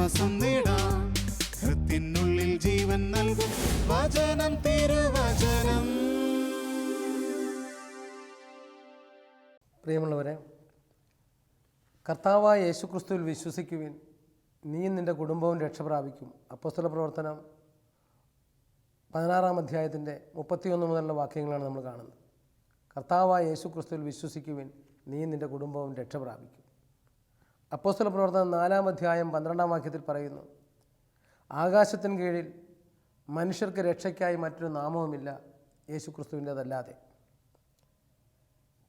ആശ്വാസം നേടാം. ഹൃത്തിനുള്ളിൽ ജീവൻ നൽകും വചനം, തിരുവചനം. പ്രിയമുള്ളവരെ, കർത്താവായ യേശുക്രിസ്തുവിൽ വിശ്വസിക്കുവിൻ, നീയും നിൻ്റെ കുടുംബവും രക്ഷ പ്രാപിക്കും. അപ്പോസ്തല പ്രവർത്തനം 16-ാം അധ്യായത്തിൻ്റെ 31 മുതലുള്ള വാക്യങ്ങളാണ് നമ്മൾ കാണുന്നത്. കർത്താവായ യേശുക്രിസ്തുവിൽ വിശ്വസിക്കുവിൻ, നീയും നിൻ്റെ കുടുംബവും രക്ഷ പ്രാപിക്കും. അപ്പോസ്തല പ്രവർത്തനം 4-ാം അധ്യായം 12-ാം വാക്യത്തിൽ പറയുന്നു, ആകാശത്തിന് കീഴിൽ മനുഷ്യർക്ക് രക്ഷയ്ക്കായി മറ്റൊരു നാമവുമില്ല യേശുക്രിസ്തുവിൻ്റെതല്ലാതെ.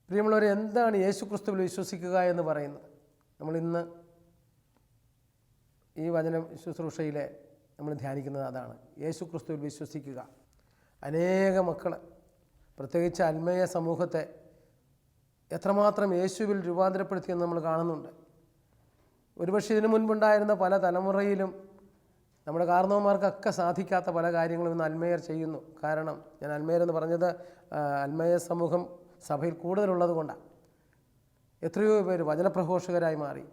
പ്രിയമുള്ളവരെ, എന്താണ് യേശുക്രിസ്തുവിൽ വിശ്വസിക്കുക എന്ന് പറയുന്നത്? നമ്മളിന്ന് ഈ വചന ശുശ്രൂഷയിൽ നമ്മൾ ധ്യാനിക്കുന്നത് അതാണ്, യേശുക്രിസ്തുവിൽ വിശ്വസിക്കുക. അനേക മക്കൾ, പ്രത്യേകിച്ച് ആത്മീയ സമൂഹത്തെ എത്രമാത്രം യേശുവിൽ രൂപാന്തരപ്പെടുത്തിയെന്ന് നമ്മൾ കാണുന്നുണ്ട്. ഒരുപക്ഷെ ഇതിനു മുൻപുണ്ടായിരുന്ന പല തലമുറയിലും നമ്മുടെ കാരണവന്മാർക്കൊക്കെ സാധിക്കാത്ത പല കാര്യങ്ങളും ഇന്ന് അൽമേയർ ചെയ്യുന്നു. കാരണം ഞാൻ അൽമേയർ എന്ന് പറഞ്ഞത് അൽമേയ സമൂഹം സഭയിൽ കൂടുതലുള്ളത് കൊണ്ടാണ്. എത്രയോ പേര് വചനപ്രഘോഷകരായി മാറി,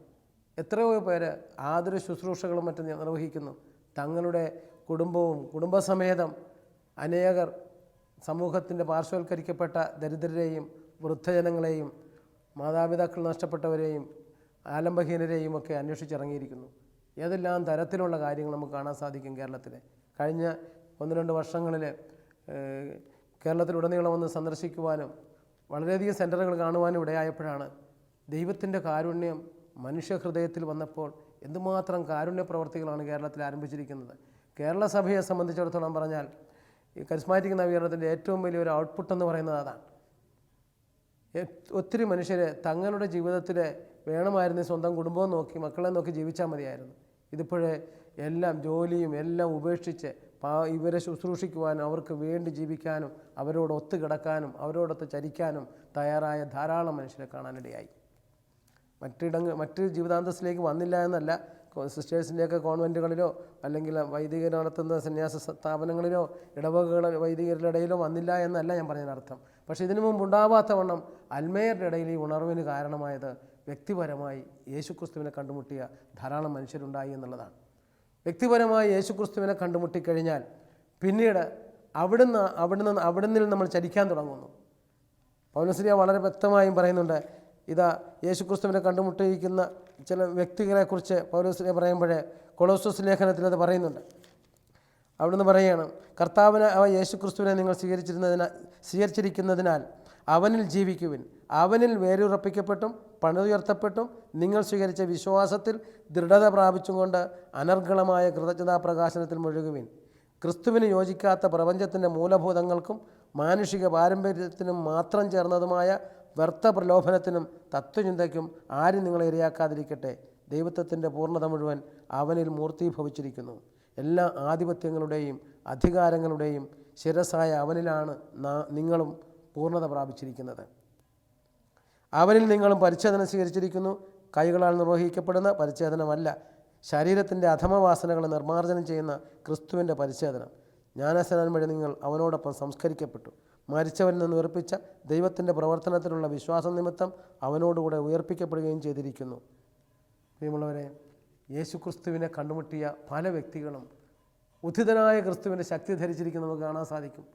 എത്രയോ പേര് ആതുര ശുശ്രൂഷകളും മറ്റും നിർവഹിക്കുന്നു. തങ്ങളുടെ കുടുംബവും കുടുംബസമേതം അനേകർ സമൂഹത്തിൻ്റെ പാർശ്വവൽക്കരിക്കപ്പെട്ട ദരിദ്രരെയും വൃദ്ധജനങ്ങളെയും മാതാപിതാക്കൾ നഷ്ടപ്പെട്ടവരെയും ആലംബഹീനരെയും ഒക്കെ അന്വേഷിച്ചിറങ്ങിയിരിക്കുന്നു. ഏതെല്ലാം തരത്തിലുള്ള കാര്യങ്ങൾ നമുക്ക് കാണാൻ സാധിക്കും കേരളത്തിൽ. കഴിഞ്ഞ 1-2 വർഷങ്ങളിൽ കേരളത്തിലുടനീളം ഒന്ന് സന്ദർശിക്കുവാനും വളരെയധികം സെൻറ്ററുകൾ കാണുവാനും ഇടയായപ്പോഴാണ് ദൈവത്തിൻ്റെ കാരുണ്യം മനുഷ്യഹൃദയത്തിൽ വന്നപ്പോൾ എന്തുമാത്രം കാരുണ്യ പ്രവർത്തികളാണ് കേരളത്തിൽ ആരംഭിച്ചിരിക്കുന്നത്. കേരള സഭയെ സംബന്ധിച്ചിടത്തോളം പറഞ്ഞാൽ ഈ കരിസ്മാറ്റിക് നവീകരണത്തിൻ്റെ ഏറ്റവും വലിയൊരു ഔട്ട്പുട്ട് എന്ന് പറയുന്നത് അതാണ്. ഒത്തിരി മനുഷ്യർ തങ്ങളുടെ ജീവിതത്തിൽ വേണമായിരുന്നു സ്വന്തം കുടുംബവും നോക്കി മക്കളെ നോക്കി ജീവിച്ചാൽ മതിയായിരുന്നു. ഇതിപ്പോഴേ എല്ലാം ജോലിയും എല്ലാം ഉപേക്ഷിച്ച് ഇവരെ ശുശ്രൂഷിക്കുവാനും അവർക്ക് വേണ്ടി ജീവിക്കാനും അവരോട് ഒത്തു കിടക്കാനും അവരോടൊത്ത് ചരിക്കാനും തയ്യാറായ ധാരാളം മനുഷ്യരെ കാണാനിടയായി. മറ്റ് ജീവിതാന്തസ്സിലേക്ക് വന്നില്ല എന്നല്ല, സിസ്റ്റേഴ്സിൻ്റെയൊക്കെ കോൺവെൻറ്റുകളിലോ അല്ലെങ്കിൽ വൈദികർ നടത്തുന്ന സന്യാസ സ്ഥാപനങ്ങളിലോ ഇടവകകൾ വൈദികരുടെ ഇടയിലോ വന്നില്ല എന്നല്ല ഞാൻ പറഞ്ഞതിനർത്ഥം. പക്ഷേ ഇതിനു മുമ്പ് ഉണ്ടാവാത്ത വണ്ണം അൽമേയരുടെ ഇടയിൽ ഈ ഉണർവിന് കാരണമായത് വ്യക്തിപരമായി യേശുക്രിസ്തുവിനെ കണ്ടുമുട്ടിയ ധാരാളം മനുഷ്യരുണ്ടായി എന്നുള്ളതാണ്. വ്യക്തിപരമായി യേശുക്രിസ്തുവിനെ കണ്ടുമുട്ടിക്കഴിഞ്ഞാൽ പിന്നീട് അവിടുന്ന് നമ്മൾ ചലിക്കാൻ തുടങ്ങുന്നു. പൗലോസ്ലീഹ വളരെ വ്യക്തമായും പറയുന്നുണ്ട്. ഇതാ യേശുക്രിസ്തുവിനെ കണ്ടുമുട്ടിയിരിക്കുന്ന ചില വ്യക്തികളെക്കുറിച്ച് പൗലോസ്ലീഹ പറയുമ്പോൾ കൊളോസ്സോസ് ലേഖനത്തിൽ അത് പറയുന്നുണ്ട്. അവിടുന്ന് പറയുകയാണ്, കർത്താവിന് യേശുക്രിസ്തുവിനെ നിങ്ങൾ സ്വീകരിച്ചിരിക്കുന്നതിനാൽ അവനിൽ ജീവിക്കുവിൻ. അവനിൽ വേരുറപ്പിക്കപ്പെട്ടും പണിതുയർത്തപ്പെട്ടും നിങ്ങൾ സ്വീകരിച്ച വിശ്വാസത്തിൽ ദൃഢത പ്രാപിച്ചും കൊണ്ട് അനർഗളമായ കൃതജ്ഞതാപ്രകാശനത്തിൽ മുഴുകുവിൻ. ക്രിസ്തുവിന് യോജിക്കാത്ത പ്രപഞ്ചത്തിൻ്റെ മൂലഭൂതങ്ങൾക്കും മാനുഷിക പാരമ്പര്യത്തിനും മാത്രം ചേർന്നതുമായ വ്യർത്ഥ പ്രലോഭനത്തിനും തത്വചിന്തയ്ക്കും ആരും നിങ്ങളെ ഇരയാക്കാതിരിക്കട്ടെ. ദൈവത്വത്തിൻ്റെ പൂർണ്ണത മുഴുവൻ അവനിൽ മൂർത്തീഭവിച്ചിരിക്കുന്നു. എല്ലാ ആധിപത്യങ്ങളുടെയും അധികാരങ്ങളുടെയും ശിരസായ അവനിലാണ് നിങ്ങളും പൂർണ്ണത പ്രാപിച്ചിരിക്കുന്നത്. അവനിൽ നിങ്ങളും പരിച്ഛേദന സ്വീകരിച്ചിരിക്കുന്നു. കൈകളാൽ നിർവഹിക്കപ്പെടുന്ന പരിച്ഛേദനമല്ല, ശരീരത്തിൻ്റെ അധമവാസനകളെ നിർമ്മാർജ്ജനം ചെയ്യുന്ന ക്രിസ്തുവിൻ്റെ പരിച്ഛേദനം. ജ്ഞാനസ്നാനം വഴി നിങ്ങൾ അവനോടൊപ്പം സംസ്കരിക്കപ്പെട്ടു. മരിച്ചവരിൽ നിന്ന് ഉയർപ്പിച്ച ദൈവത്തിൻ്റെ പ്രവർത്തനത്തിലുള്ള വിശ്വാസം നിമിത്തം അവനോടുകൂടെ ഉയർപ്പിക്കപ്പെടുകയും ചെയ്തിരിക്കുന്നു. പ്രിയമുള്ളവരെ, യേശുക്രിസ്തുവിനെ കണ്ടുമുട്ടിയ പല വ്യക്തികളും ഉദ്ധിതനായ ക്രിസ്തുവിൻ്റെ ശക്തി ധരിച്ചിരിക്കുന്നത് നമുക്ക് കാണാൻ സാധിക്കും.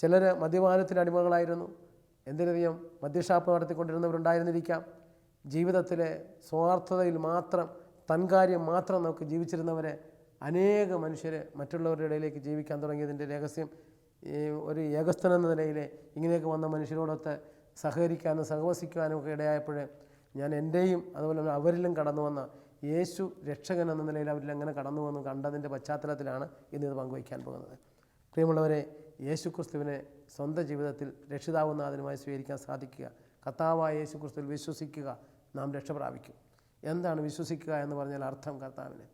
ചിലർ മദ്യപാനത്തിന് അടിമകളായിരുന്നു, എന്തിനധികം മദ്യഷാപ്പ് നടത്തിക്കൊണ്ടിരുന്നവരുണ്ടായിരുന്നിരിക്കാം. ജീവിതത്തിലെ സ്വാർത്ഥതയിൽ മാത്രം തൻകാര്യം മാത്രം നോക്കി ജീവിച്ചിരുന്നവരെ അനേക മനുഷ്യർ മറ്റുള്ളവരുടെ ഇടയിലേക്ക് ജീവിക്കാൻ തുടങ്ങിയതിൻ്റെ രഹസ്യം ഒരു ഏകസ്ഥൻ എന്ന നിലയിൽ ഇങ്ങനെയൊക്കെ വന്ന മനുഷ്യരോടൊത്ത് സഹകരിക്കാനും സഹവസിക്കാനും ഒക്കെ ഇടയായപ്പോൾ ഞാൻ എൻ്റെയും അതുപോലെ തന്നെ അവരിലും കടന്നു വന്ന യേശു രക്ഷകൻ എന്ന നിലയിൽ അവരിൽ എങ്ങനെ കടന്നു വന്നു കണ്ടതിൻ്റെ പശ്ചാത്തലത്തിലാണ് ഇന്നിത് പങ്കുവയ്ക്കാൻ പോകുന്നത്. പ്രിയമുള്ളവരെ, യേശുക്രിസ്തുവിനെ സ്വന്തം ജീവിതത്തിൽ രക്ഷിതാവുന്നാഥനുമായി സ്വീകരിക്കാൻ സാധിക്കുക. കർത്താവായ യേശുക്രിസ്തുവിൽ വിശ്വസിക്കുക, നാം രക്ഷ പ്രാപിക്കും. എന്താണ് വിശ്വസിക്കുക എന്ന് പറഞ്ഞാൽ അർത്ഥം? കർത്താവിനെ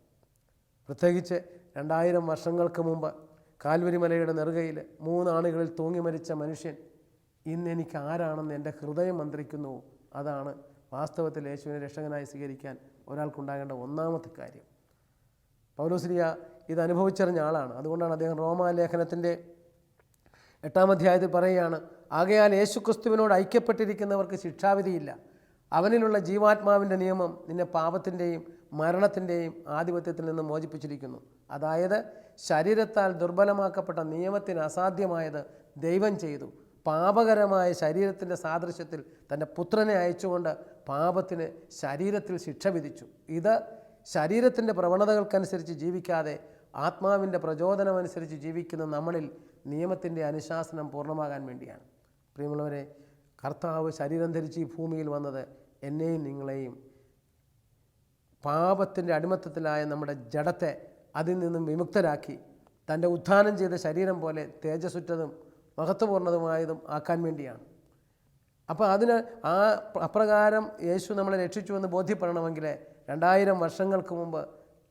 പ്രത്യേകിച്ച് 2000 വർഷങ്ങൾക്ക് മുമ്പ് കാൽവരി മലയുടെ നെറുകയിൽ 3 ആണികളിൽ തൂങ്ങി മരിച്ച മനുഷ്യൻ ഇന്ന് എനിക്ക് ആരാണെന്ന് എൻ്റെ ഹൃദയം മന്ത്രിക്കുന്നു. അതാണ് വാസ്തവത്തിൽ യേശുവിനെ രക്ഷകനായി സ്വീകരിക്കാൻ ഒരാൾക്കുണ്ടാകേണ്ട ഒന്നാമത്തെ കാര്യം. പൗലോസ്ലീഹ ഇത് അനുഭവിച്ചറിഞ്ഞ ആളാണ്. അതുകൊണ്ടാണ് അദ്ദേഹം റോമാലേഖനത്തിൻ്റെ 8-ാം അധ്യായത്തിൽ പറയുകയാണ്, ആകയാൽ യേശുക്രിസ്തുവിനോട് ഐക്യപ്പെട്ടിരിക്കുന്നവർക്ക് ശിക്ഷാവിധിയില്ല. അവനിലുള്ള ജീവാത്മാവിൻ്റെ നിയമം നിന്നെ പാപത്തിൻ്റെയും മരണത്തിൻ്റെയും ആധിപത്യത്തിൽ നിന്ന് മോചിപ്പിച്ചിരിക്കുന്നു. അതായത് ശരീരത്താൽ ദുർബലമാക്കപ്പെട്ട നിയമത്തിന് അസാധ്യമായത് ദൈവം ചെയ്തു. പാപകരമായ ശരീരത്തിൻ്റെ സാദൃശ്യത്തിൽ തൻ്റെ പുത്രനെ അയച്ചുകൊണ്ട് പാപത്തിന് ശരീരത്തിൽ ശിക്ഷ വിധിച്ചു. ഇത് ശരീരത്തിൻ്റെ പ്രവണതകൾക്കനുസരിച്ച് ജീവിക്കാതെ ആത്മാവിൻ്റെ പ്രചോദനമനുസരിച്ച് ജീവിക്കുന്ന നമ്മളിൽ നിയമത്തിൻ്റെ അനുശാസനം പൂർണ്ണമാകാൻ വേണ്ടിയാണ്. പ്രിയമുള്ളവരെ, കർത്താവ് ശരീരം ധരിച്ച് ഈ ഭൂമിയിൽ വന്നത് എന്നെയും നിങ്ങളെയും പാപത്തിൻ്റെ അടിമത്തത്തിലായ നമ്മുടെ ജഡത്തെ അതിൽ നിന്നും വിമുക്തരാക്കി തൻ്റെ ഉത്ഥാനം ചെയ്ത ശരീരം പോലെ തേജസ്സുറ്റതും മഹത്വപൂർണ്ണതുമായതും ആക്കാൻ വേണ്ടിയാണ്. അപ്പോൾ അതിന് അപ്രകാരം യേശു നമ്മളെ രക്ഷിച്ചുവെന്ന് ബോധ്യപ്പെടണമെങ്കിൽ 2000 വർഷങ്ങൾക്ക് മുമ്പ്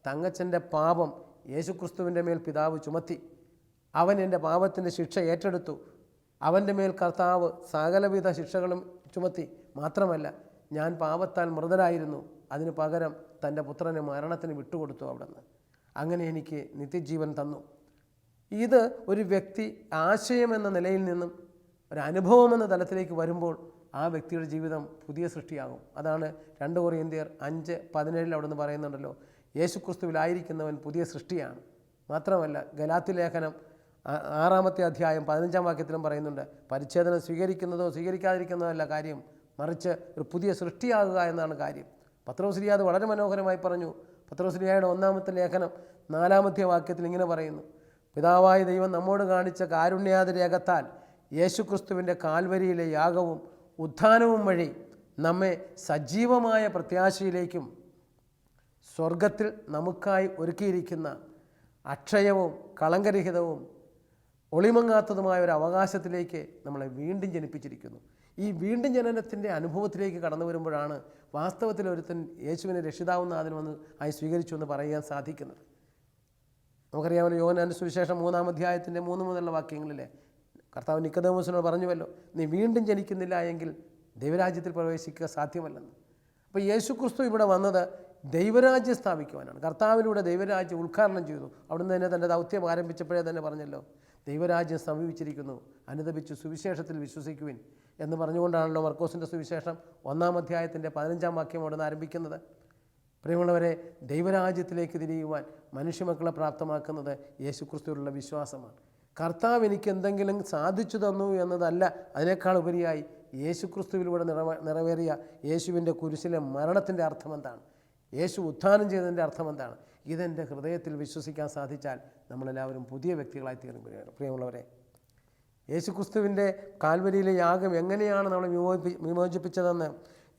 തങ്കച്ചൻ്റെ പാപം യേശുക്രിസ്തുവിൻ്റെ മേൽ പിതാവ് ചുമത്തി. അവൻ എൻ്റെ പാപത്തിൻ്റെ ശിക്ഷ ഏറ്റെടുത്തു. അവൻ്റെ മേൽ കർത്താവ് സകലവിധ ശിക്ഷകളും ചുമത്തി. മാത്രമല്ല, ഞാൻ പാപത്താൽ മൃതരായിരുന്നു, അതിന് പകരം തൻ്റെ പുത്രനെ മരണത്തിന് വിട്ടുകൊടുത്തു അവിടുന്ന്. അങ്ങനെ എനിക്ക് നിത്യജീവൻ തന്നു. ഇത് ഒരു വ്യക്തി ആശയം എന്ന നിലയിൽ നിന്നും ഒരു അനുഭവം എന്ന തലത്തിലേക്ക് വരുമ്പോൾ ആ വ്യക്തിയുടെ ജീവിതം പുതിയ സൃഷ്ടിയാകും. അതാണ് 2 കൊറിന്ത്യർ 5:17 അവിടെ നിന്ന് പറയുന്നുണ്ടല്ലോ, യേശുക്രിസ്തുവിലായിരിക്കുന്നവൻ പുതിയ സൃഷ്ടിയാണ്. മാത്രമല്ല, ഗലാത്യ ലേഖനം 6-ാമത്തെ അധ്യായം 15-ാം വാക്യത്തിലും പറയുന്നുണ്ട്, പരിച്ഛേദനം സ്വീകരിക്കുന്നതോ സ്വീകരിക്കാതിരിക്കുന്നതോ അല്ല കാര്യം, മറിച്ച് ഒരു പുതിയ സൃഷ്ടിയാകുക എന്നാണ് കാര്യം. പത്രോസ്ലീഹ അത് വളരെ മനോഹരമായി പറഞ്ഞു. പത്രോസ്ലീഹയുടെ 1-ാമത്തെ ലേഖനം 4-ാമത്തെ വാക്യത്തിൽ ഇങ്ങനെ പറയുന്നു, പിതാവായ ദൈവം നമ്മോട് കാണിച്ച കാരുണ്യാതിരേകത്താൽ യേശുക്രിസ്തുവിൻ്റെ കാൽവരിയിലെ യാഗവും ഉത്ഥാനവും വഴി നമ്മെ സജീവമായ പ്രത്യാശയിലേക്കും സ്വർഗത്തിൽ നമുക്കായി ഒരുക്കിയിരിക്കുന്ന അക്ഷയവും കളങ്കരഹിതവും ഒളിമങ്ങാത്തതുമായ ഒരു അവകാശത്തിലേക്ക് നമ്മളെ വീണ്ടും ജനിപ്പിച്ചിരിക്കുന്നു. ഈ വീണ്ടും ജനനത്തിൻ്റെ അനുഭവത്തിലേക്ക് കടന്നു വരുമ്പോഴാണ് വാസ്തവത്തിൽ ഒരുത്തൻ യേശുവിനെ രക്ഷിതാവുന്ന അതിന് ആയി സ്വീകരിച്ചു എന്ന് പറയാൻ സാധിക്കുന്നത്. നമുക്കറിയാമല്ലോ, യോഹന്നാന്റെ സുവിശേഷം 3-ാം അധ്യായത്തിൻ്റെ 3 മുതലുള്ള വാക്യങ്ങളിലെ കർത്താവ് നിക്കോദെമോസിനോട് പറഞ്ഞുവല്ലോ, നീ വീണ്ടും ജനിക്കുന്നില്ല എങ്കിൽ ദൈവരാജ്യത്തിൽ പ്രവേശിക്കുക സാധ്യമല്ലെന്ന്. അപ്പോൾ യേശുക്രിസ്തു ഇവിടെ വന്നത് ദൈവരാജ്യം സ്ഥാപിക്കുവാനാണ്. കർത്താവിലൂടെ ദൈവരാജ്യം ഉദ്ഘാടനം ചെയ്തു. അവിടുന്ന് തന്നെ തൻ്റെ ദൗത്യം ആരംഭിച്ചപ്പോഴേ തന്നെ പറഞ്ഞല്ലോ, ദൈവരാജ്യം സമീപിച്ചിരിക്കുന്നു, അനുദപിച്ച് സുവിശേഷത്തിൽ വിശ്വസിക്കുവിൻ എന്ന് പറഞ്ഞുകൊണ്ടാണല്ലോ മർക്കോസിൻ്റെ സുവിശേഷം 1-ാം അധ്യായത്തിൻ്റെ 15-ാം വാക്യം അവിടെ നിന്ന് ആരംഭിക്കുന്നത്. പ്രിയമുള്ളവരെ, ദൈവരാജ്യത്തിലേക്ക് തിരിയുവാൻ മനുഷ്യമക്കളെ പ്രാപ്തമാക്കുന്നത് യേശുക്രിസ്തുവിലുള്ള വിശ്വാസമാണ്. കർത്താവ് എനിക്ക് എന്തെങ്കിലും സാധിച്ചു തന്നു എന്നതല്ല, അതിനേക്കാൾ ഉപരിയായി യേശുക്രിസ്തുവിലൂടെ നിറവേറിയ യേശുവിൻ്റെ കുരിശിലെ മരണത്തിൻ്റെ അർത്ഥം എന്താണ്, യേശു ഉത്ഥാനം ചെയ്തതിൻ്റെ അർത്ഥം എന്താണ്, ഇതെൻ്റെ ഹൃദയത്തിൽ വിശ്വസിക്കാൻ സാധിച്ചാൽ നമ്മളെല്ലാവരും പുതിയ വ്യക്തികളായി തീരുകയാണ്. പ്രിയമുള്ളവരെ, യേശുക്രിസ്തുവിൻ്റെ കാൽവരിയിലെ യാഗം എങ്ങനെയാണ് നമ്മളെ വിമോചിപ്പിച്ചതെന്ന്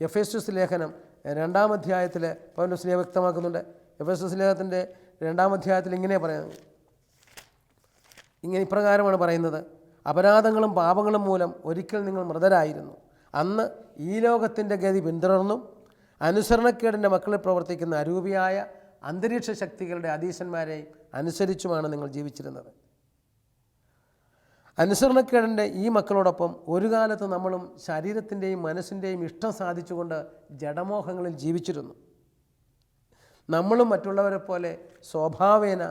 എഫേസ്യസ് ലേഖനം 2-ാം അധ്യായത്തിൽ പൗലോസ് വ്യക്തമാക്കുന്നുണ്ട്. എഫേസ്യസ് ലേഖനത്തിൻ്റെ 2-ാം അധ്യായത്തിൽ ഇങ്ങനെ പറയുന്നത്, ഇപ്രകാരമാണ് പറയുന്നത്, അപരാധങ്ങളും പാപങ്ങളും മൂലം ഒരിക്കൽ നിങ്ങൾ മൃതരായിരുന്നു. അന്ന് ഈ ലോകത്തിൻ്റെ ഗതി പിന്തുടർന്നും അനുസരണക്കേടിൻ്റെ മക്കളിൽ പ്രവർത്തിക്കുന്ന അരൂപിയായ അന്തരീക്ഷ ശക്തികളുടെ അധീശന്മാരെയും അനുസരിച്ചുമാണ് നിങ്ങൾ ജീവിച്ചിരുന്നത്. അനുസരണക്കേടിൻ്റെ ഈ മക്കളോടൊപ്പം ഒരു കാലത്ത് നമ്മളും ശരീരത്തിൻ്റെയും മനസ്സിൻ്റെയും ഇഷ്ടം സാധിച്ചുകൊണ്ട് ജഡമോഹങ്ങളിൽ ജീവിച്ചിരുന്നു. നമ്മളും മറ്റുള്ളവരെ പോലെ സ്വഭാവേന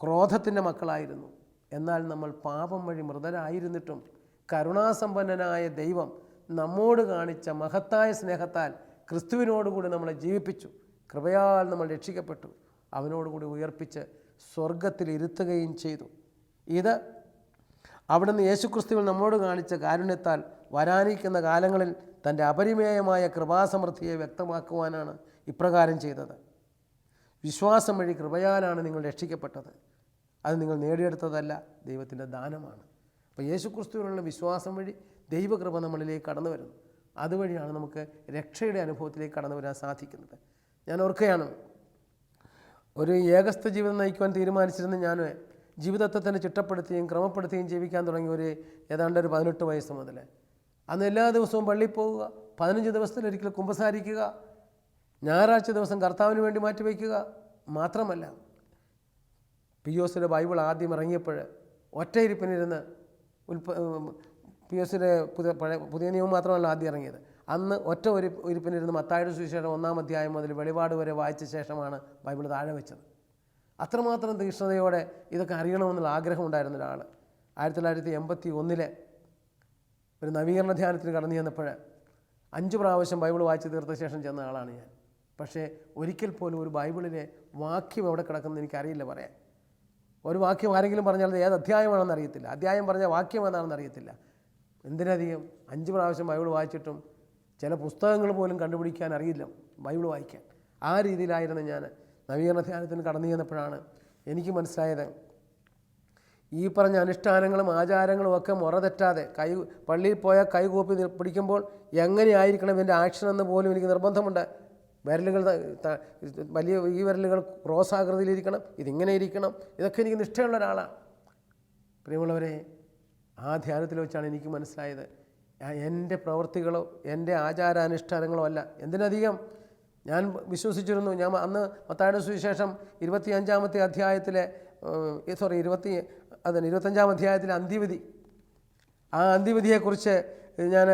ക്രോധത്തിൻ്റെ മക്കളായിരുന്നു. എന്നാൽ നമ്മൾ പാപം വഴി മൃതരായിരുന്നിട്ടും കരുണാസമ്പന്നനായ ദൈവം നമ്മോട് കാണിച്ച മഹത്തായ സ്നേഹത്താൽ ക്രിസ്തുവിനോടുകൂടി നമ്മളെ ജീവിപ്പിച്ചു. കൃപയാൽ നമ്മൾ രക്ഷിക്കപ്പെട്ടു. അവനോടുകൂടി ഉയർപ്പിച്ച് സ്വർഗത്തിൽ ഇരുത്തുകയും ചെയ്തു. ഇത് അവിടുന്ന് യേശുക്രിസ്തുവിൽ നമ്മോട് കാണിച്ച കാരുണ്യത്താൽ വരാനിരിക്കുന്ന കാലങ്ങളിൽ തൻ്റെ അപരിമേയമായ കൃപാസമൃദ്ധിയെ വ്യക്തമാക്കുവാനാണ് ഇപ്രകാരം ചെയ്തത്. വിശ്വാസം വഴി കൃപയാലാണ് നിങ്ങൾ രക്ഷിക്കപ്പെട്ടത്. അത് നിങ്ങൾ നേടിയെടുത്തതല്ല, ദൈവത്തിൻ്റെ ദാനമാണ്. അപ്പോൾ യേശുക്രിസ്തുവിനുള്ള വിശ്വാസം വഴി ദൈവകൃപ നമ്മളിലേക്ക് കടന്നു വരുന്നു. അതുവഴിയാണ് നമുക്ക് രക്ഷയുടെ അനുഭവത്തിലേക്ക് കടന്നു വരാൻ സാധിക്കുന്നത്. ഞാൻ ഓർക്കുകയാണ്, ഒരു ഏകസ്ഥ ജീവിതം നയിക്കുവാൻ തീരുമാനിച്ചിരുന്ന ഞാൻ ജീവിതത്തെ തന്നെ ചിട്ടപ്പെടുത്തുകയും ക്രമപ്പെടുത്തുകയും ജീവിക്കാൻ തുടങ്ങി ഏതാണ്ട് ഒരു 18 വയസ്സ് മുതൽ. അന്ന് എല്ലാ ദിവസവും പള്ളിയിൽ പോവുക, 15 ദിവസത്തിലൊരിക്കൽ കുമ്പസാരിക്കുക, ഞായറാഴ്ച ദിവസം കർത്താവിന് വേണ്ടി മാറ്റിവെക്കുക. മാത്രമല്ല, പിയോസിൻ്റെ ബൈബിൾ ആദ്യം ഇറങ്ങിയപ്പോൾ ഒറ്റയിരിപ്പിനിരുന്ന് പിയോസിൻ്റെ പുതിയ നിയമം മാത്രമല്ല ആദ്യം ഇറങ്ങിയത്. അന്ന് ഒറ്റ ഇരിപ്പിനിരുന്ന് മത്തായിയുടെ സുവിശേഷം 1-ാം അധ്യായം മുതൽ വെളിപാട് വരെ വായിച്ച ശേഷമാണ് ബൈബിൾ താഴെ വെച്ചത്. അത്രമാത്രം തീക്ഷ്ണതയോടെ ഇതൊക്കെ അറിയണമെന്നുള്ള ആഗ്രഹമുണ്ടായിരുന്ന ഒരാൾ 1981 ഒരു നവീകരണ ധ്യാനത്തിന് കടന്നു ചെന്നപ്പോൾ 5 പ്രാവശ്യം ബൈബിൾ വായിച്ച് തീർത്ത ശേഷം ചെന്ന ആളാണ് ഞാൻ. പക്ഷേ ഒരിക്കൽ പോലും ഒരു ബൈബിളിലെ വാക്യം എവിടെ കിടക്കുന്നത് എനിക്കറിയില്ല പറയാൻ. ഒരു വാക്യം ആരെങ്കിലും പറഞ്ഞാൽ അത് ഏത് അധ്യായമാണെന്ന് അറിയത്തില്ല, അധ്യായം പറഞ്ഞാൽ വാക്യം ഏതാണെന്ന് അറിയത്തില്ല. എന്തിനധികം 5 പ്രാവശ്യം ബൈബിൾ വായിച്ചിട്ടും ചില പുസ്തകങ്ങൾ പോലും കണ്ടുപിടിക്കാൻ അറിയില്ല ബൈബിൾ വായിക്കാൻ. ആ രീതിയിലായിരുന്നു ഞാൻ. നവീകരണ ധ്യാനത്തിന് കടന്നു ചെന്നപ്പോഴാണ് എനിക്ക് മനസ്സിലായത്, ഈ പറഞ്ഞ അനുഷ്ഠാനങ്ങളും ആചാരങ്ങളും ഒക്കെ മുറ തെറ്റാതെ പള്ളിയിൽ പോയാൽ കൈകൂപ്പി പിടിക്കുമ്പോൾ എങ്ങനെയായിരിക്കണം എൻ്റെ ആക്ഷൻ എന്ന് പോലും എനിക്ക് നിർബന്ധമുണ്ട്. വിരലുകൾ വലിയ ഈ വിരലുകൾ ക്രോസ് ആകൃതിയിലിരിക്കണം, ഇതിങ്ങനെ ഇരിക്കണം, ഇതൊക്കെ എനിക്ക് നിഷ്ഠയുള്ള ഒരാളാണ്. പ്രിയമുള്ളവരെ, ആ ധ്യാനത്തിൽ വെച്ചാണ് എനിക്ക് മനസ്സിലായത് എൻ്റെ പ്രവൃത്തികളോ എൻ്റെ ആചാരാനുഷ്ഠാനങ്ങളോ അല്ല. എന്തിനധികം ഞാൻ വിശ്വസിച്ചിരുന്നു, ഞാൻ അന്ന് മത്തായിയുടെ സുവിശേഷം 25-ാമത്തെ അധ്യായത്തിലെ 25-ാം അധ്യായത്തിലെ അന്ത്യവിധി, ആ അന്ത്യവിധിയെക്കുറിച്ച് ഞാൻ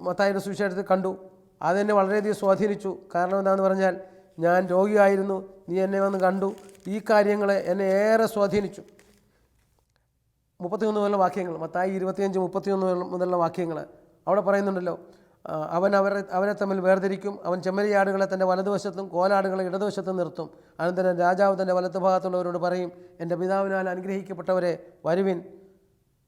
മത്തായിയുടെ സുവിശേഷത്തിൽ കണ്ടു. അതെന്നെ വളരെയധികം സ്വാധീനിച്ചു. കാരണം എന്താണെന്ന് പറഞ്ഞാൽ, ഞാൻ രോഗിയായിരുന്നു, നീ എന്നെ വന്ന് കണ്ടു. ഈ കാര്യങ്ങൾ എന്നെ ഏറെ സ്വാധീനിച്ചു. 31 മുതലുള്ള വാക്യങ്ങൾ, മത്തായി 25-31 മുതലുള്ള വാക്യങ്ങൾ അവിടെ പറയുന്നുണ്ടല്ലോ, അവരെ തമ്മിൽ വേർതിരിക്കും, അവൻ ചെമ്മരിയാടുകളെ തൻ്റെ വലതുവശത്തും കോലാടുകളെ ഇടതുവശത്തും നിർത്തും. അനന്തരം രാജാവ് തൻ്റെ വലത്ത് ഭാഗത്തുള്ളവരോട് പറയും, എൻ്റെ പിതാവിനാൽ അനുഗ്രഹിക്കപ്പെട്ടവരെ, വരുവിൻ,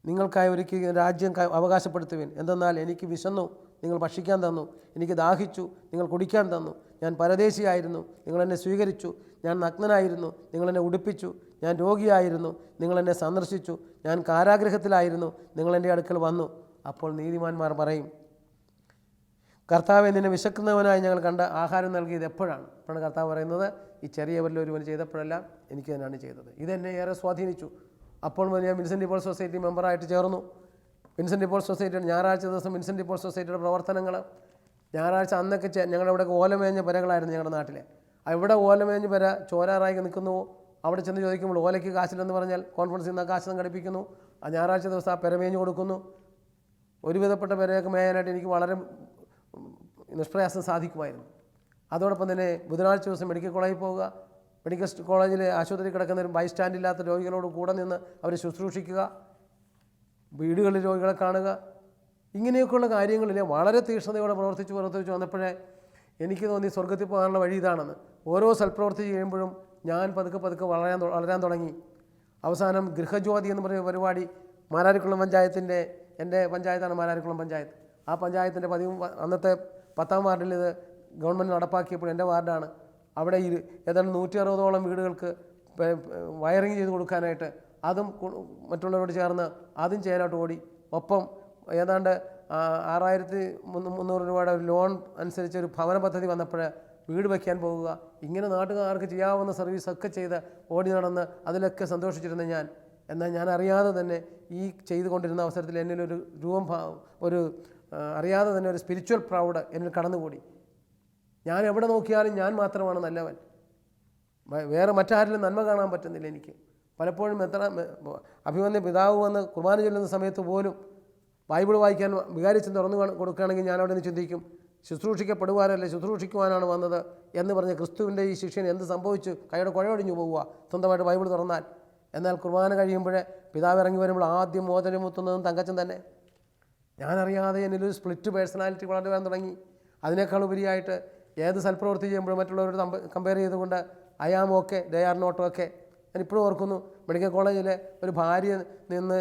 നിങ്ങൾക്കായി ഒരുക്കി രാജ്യം അവകാശപ്പെടുത്തുവിൻ. എന്തെന്നാൽ എനിക്ക് വിശന്നു, നിങ്ങൾ ഭക്ഷിക്കാൻ തന്നു, എനിക്ക് ദാഹിച്ചു, നിങ്ങൾ കുടിക്കാൻ തന്നു, ഞാൻ പരദേശിയായിരുന്നു, നിങ്ങൾ എന്നെ സ്വീകരിച്ചു, ഞാൻ നഗ്നനായിരുന്നു, നിങ്ങൾ എന്നെ ഉടുപ്പിച്ചു, ഞാൻ രോഗിയായിരുന്നു, നിങ്ങൾ എന്നെ സന്ദർശിച്ചു, ഞാൻ കാരാഗൃഹത്തിലായിരുന്നു, നിങ്ങൾ എൻ്റെ അടുക്കൽ വന്നു. അപ്പോൾ നീതിമാന്മാർ പറയും, കർത്താവെ, നിന്നെ വിശക്കുന്നവനായി ഞങ്ങൾ കണ്ട ആഹാരം നൽകിയത് എപ്പോഴാണ്? അപ്പോഴാണ് കർത്താവ് പറയുന്നത്, ഈ ചെറിയവരിൽ ഒരുവൻ ചെയ്തപ്പോഴെല്ലാം എനിക്ക് തന്നെയാണ് ചെയ്തത്. ഇതെന്നെ ഏറെ സ്വാധീനിച്ചു. അപ്പോൾ ഞാൻ വിൻസെൻ്റ് പോൾ സൊസൈറ്റി മെമ്പറായിട്ട് ചേർന്നു. വിൻസെൻ്റ് പോൾ സൊസൈറ്റിയുടെ ഞായറാഴ്ച ദിവസം വിൻസെൻ്റ് പോൾ സൊസൈറ്റിയുടെ പ്രവർത്തനങ്ങൾ, ഞായറാഴ്ച അന്നൊക്കെ ഞങ്ങളുടെ ഇവിടെ ഓലമേഞ്ഞ പെരകളായിരുന്നു ഞങ്ങളുടെ നാട്ടിലെ. എവിടെ ഓലമേഞ്ഞ പെര ചോരാറായി നിൽക്കുന്നുവോ അവിടെ ചെന്ന് ചോദിക്കുമ്പോൾ ഓലയ്ക്ക് കാശില്ലെന്ന് പറഞ്ഞാൽ കോൺഫറൻസിൽ നിന്ന് കാശ് സംഘടിപ്പിക്കുന്നു. ആ ഞായറാഴ്ച ദിവസം ആ പെര മേഞ്ഞ് കൊടുക്കുന്നു. ഒരുവിധപ്പെട്ട പെരയൊക്കെ മേയാനായിട്ട് എനിക്ക് വളരെ നിഷ്പ്രയാസം സാധിക്കുമായിരുന്നു. അതോടൊപ്പം തന്നെ ബുധനാഴ്ച ദിവസം മെഡിക്കൽ കോളേജിൽ പോവുക, മെഡിക്കൽ കോളേജിൽ ആശുപത്രി കിടക്കുന്നവരും ബൈസ്റ്റാൻഡ് ഇല്ലാത്ത രോഗികളോട് കൂടെ നിന്ന് അവരെ ശുശ്രൂഷിക്കുക, വീടുകളിൽ രോഗികളെ കാണുക, ഇങ്ങനെയൊക്കെയുള്ള കാര്യങ്ങളിൽ വളരെ തീക്ഷ്ണതയോടെ പ്രവർത്തിച്ച് വന്നപ്പോഴേ എനിക്ക് തോന്നി സ്വർഗ്ഗത്തിൽ പോകാനുള്ള വഴി ഇതാണെന്ന്. ഓരോ സൽപ്രവൃത്തി ചെയ്യുമ്പോഴും ഞാൻ പതുക്കെ വളരാൻ തുടങ്ങി. അവസാനം ഗൃഹജ്യോതി എന്ന് പറയുന്ന പരിപാടി മാരാരിക്കുളം പഞ്ചായത്തിൻ്റെ, എൻ്റെ പഞ്ചായത്താണ് മാരാരിക്കുളം പഞ്ചായത്ത്, ആ പഞ്ചായത്തിൻ്റെ അന്നത്തെ 10-ാം വാർഡിൽ ഇത് ഗവൺമെൻറ് നടപ്പാക്കിയപ്പോൾ എൻ്റെ വാർഡാണ്. അവിടെ ഏതാണ്ട് 160ഓളം വീടുകൾക്ക് വയറിങ് ചെയ്ത് കൊടുക്കാനായിട്ട് അതും മറ്റുള്ളവരോട് ചേർന്ന് അതും ചെയ്യാനായിട്ട് ഓടി. ഒപ്പം ഏതാണ്ട് 6,300 രൂപയുടെ ഒരു ലോൺ അനുസരിച്ച് ഒരു ഭവന പദ്ധതി വന്നപ്പോൾ വീട് വയ്ക്കാൻ പോവുക, ഇങ്ങനെ നാട്ടുകാർക്ക് ചെയ്യാവുന്ന സർവീസൊക്കെ ചെയ്ത് ഓടി നടന്ന് അതിലൊക്കെ സന്തോഷിച്ചിരുന്ന ഞാൻ. എന്നാൽ ഞാൻ അറിയാതെ തന്നെ ഈ ചെയ്തുകൊണ്ടിരുന്ന അവസരത്തിൽ എന്നിലൊരു അറിയാതെ തന്നെ ഒരു സ്പിരിച്വൽ പ്രൗഡ് എന്നിൽ കടന്നുകൂടി. ഞാൻ എവിടെ നോക്കിയാലും ഞാൻ മാത്രമാണ് നല്ലവൻ, വേറെ മറ്റാരിലും നന്മ കാണാൻ പറ്റുന്നില്ല എനിക്ക്. പലപ്പോഴും അഭിമന്യ പിതാവ് വന്ന് കുർബാന ചൊല്ലുന്ന സമയത്ത് പോലും ബൈബിൾ വായിക്കാൻ വികാരിച്ച് തുറന്നു കൊടുക്കുകയാണെങ്കിൽ ഞാൻ അവിടെ നിന്ന് ചിന്തിക്കും, ശുശ്രൂഷിക്കപ്പെടുവാനല്ലേ ശുശ്രൂഷിക്കുവാനാണ് വന്നത് എന്ന് പറഞ്ഞ് ക്രിസ്തുവിൻ്റെ ഈ ശിഷ്യന് എന്ത് സംഭവിച്ചു? കൈയുടെ കുഴയൊടിഞ്ഞു പോവുക സ്വന്തമായിട്ട് ബൈബിൾ തുറന്നാൽ. എന്നാൽ കുർബാന കഴിയുമ്പോഴേ പിതാവ് ഇറങ്ങി വരുമ്പോൾ ആദ്യം മോതിരം മുത്തുന്നതും തങ്കച്ചൻ തന്നെ. ഞാനറിയാതെ എന്നിലൊരു സ്പ്ലിറ്റ് പേഴ്സണാലിറ്റി വളരുവാൻ തുടങ്ങി. അതിനേക്കാൾ ഉപരിയായിട്ട് ഏത് സൽപ്രവൃത്തി ചെയ്യുമ്പോഴും മറ്റുള്ളവരോട് കമ്പയർ ചെയ്തുകൊണ്ട് I am okay, they are not okay. ഞാനിപ്പോഴും ഓർക്കുന്നു, മെഡിക്കൽ കോളേജിലെ ഒരു ഭാര്യ നിന്ന്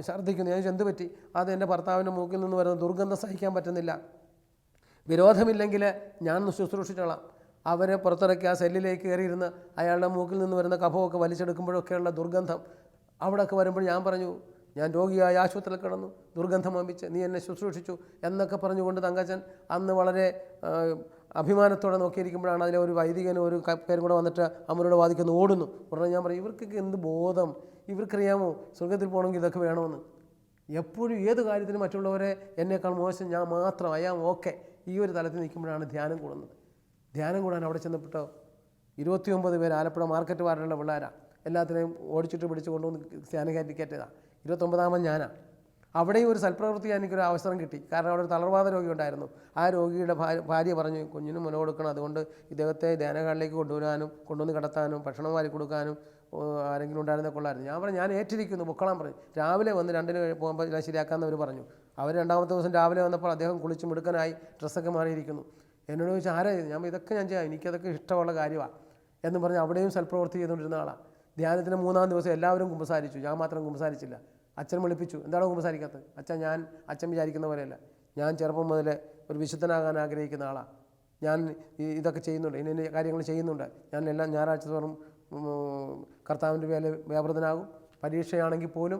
ഛർദ്ദിക്കുന്നു. ഞാൻ എന്ത് പറ്റി? അത് എൻ്റെ ഭർത്താവിൻ്റെ മൂക്കിൽ നിന്ന് വരുന്ന ദുർഗന്ധം സഹിക്കാൻ പറ്റുന്നില്ല. വിരോധമില്ലെങ്കിൽ ഞാൻ ശുശ്രൂഷിച്ചോളാം. അവരെ പുറത്തിറക്കി ആ സെല്ലിലേക്ക് കയറിയിരുന്ന് അയാളുടെ മൂക്കിൽ നിന്ന് വരുന്ന കഫമൊക്കെ വലിച്ചെടുക്കുമ്പോഴൊക്കെയുള്ള ദുർഗന്ധം അവിടെയൊക്കെ വരുമ്പോൾ ഞാൻ പറഞ്ഞു, ഞാൻ രോഗിയായ ആശുപത്രിയിൽ കിടന്നു, ദുർഗന്ധം വമിച്ച് നീ എന്നെ ശുശ്രൂഷിച്ചു എന്നൊക്കെ പറഞ്ഞുകൊണ്ട് തങ്കച്ചൻ അന്ന് വളരെ അഭിമാനത്തോടെ നോക്കിയിരിക്കുമ്പോഴാണ് അതിലെ ഒരു വൈദികനും ഒരു പേരും കൂടെ വന്നിട്ട് അമ്മയോട് വാദിക്കുന്നു, ഓടുന്നു. ഉടനെ ഞാൻ പറയും, ഇവർക്കൊക്കെ എന്ത് ബോധം, ഇവർക്കറിയാമോ സ്വർഗത്തിൽ പോകണമെങ്കിൽ ഇതൊക്കെ വേണമെന്ന്. എപ്പോഴും ഏത് കാര്യത്തിനും മറ്റുള്ളവരെ എന്നേക്കാൾ മോശം ഞാൻ മാത്രം, അയാം ഓക്കെ, ഈ ഒരു തലത്തിൽ നിൽക്കുമ്പോഴാണ് ധ്യാനം കൂടുന്നത്. ധ്യാനം കൂടാൻ അവിടെ ചെന്നപ്പെട്ടോ 29 പേര് ആലപ്പുഴ മാർക്കറ്റ് വാർഡിലുള്ള പിള്ളേരാണ്. എല്ലാത്തിനെയും ഓടിച്ചിട്ട് പിടിച്ച് കൊണ്ടുവന്ന് ധ്യാനം കയറ്റിയതാണ്. 29ാമൻ ഞാനാണ്. അവിടെയും ഒരു സൽപ്രവൃത്തി എനിക്കൊരു അവസരം കിട്ടി. കാരണം അവിടെ ഒരു തളർവാദ രോഗി ഉണ്ടായിരുന്നു. ആ രോഗിയുടെ ഭാര്യ പറഞ്ഞു, കുഞ്ഞിന് മുല കൊടുക്കണം, അതുകൊണ്ട് ഇദ്ദേഹത്തെ ധ്യാനകാളിലേക്ക് കൊണ്ടുവന്ന് കിടത്താനും ഭക്ഷണം വാരി കൊടുക്കാനും ആരെങ്കിലും ഉണ്ടായിരുന്ന കൊള്ളായിരുന്നു. ഞാൻ പറഞ്ഞു, ഞാൻ ഏറ്റിരിക്കുന്നു, പൊക്കളാൻ പറഞ്ഞു. രാവിലെ വന്ന് 2-ന് പോകുമ്പോൾ എല്ലാം ശരിയാക്കാമെന്നവർ പറഞ്ഞു. അവർ രണ്ടാമത്തെ ദിവസം രാവിലെ വന്നപ്പോൾ അദ്ദേഹം കുളിച്ച് മിടുക്കനായി ഡ്രസ്സൊക്കെ മാറിയിരിക്കുന്നു. എന്നോട് ചോദിച്ചാൽ ആരാ ഇത്? ഞാൻ ഇതൊക്കെ ഞാൻ ചെയ്യാം, എനിക്കതൊക്കെ ഇഷ്ടമുള്ള കാര്യമാണ് എന്ന് പറഞ്ഞ് അവിടെയും സൽപ്രവൃത്തി ചെയ്തുകൊണ്ടിരുന്ന ആളാണ്. ധ്യാനത്തിന് 3-ാം ദിവസം എല്ലാവരും കുമ്പസാരിച്ചു, ഞാൻ മാത്രം കുമ്പസാരിച്ചില്ല. അച്ഛൻ വിളിപ്പിച്ചു, എന്താണോ കുമ്പസാരിക്കാത്തത്? അച്ഛൻ വിചാരിക്കുന്ന പോലെയല്ല, ഞാൻ ചെറുപ്പം മുതലേ ഒരു വിശുദ്ധനാകാൻ ആഗ്രഹിക്കുന്ന ആളാണ്. ഞാൻ ഇതൊക്കെ ചെയ്യുന്നുണ്ട്, ഇന്ന കാര്യങ്ങൾ ചെയ്യുന്നുണ്ട്. ഞാൻ എല്ലാം ഞായറാഴ്ച തോറും കർത്താവിൻ്റെ വ്യാപൃതനാകും. പരീക്ഷയാണെങ്കിൽ പോലും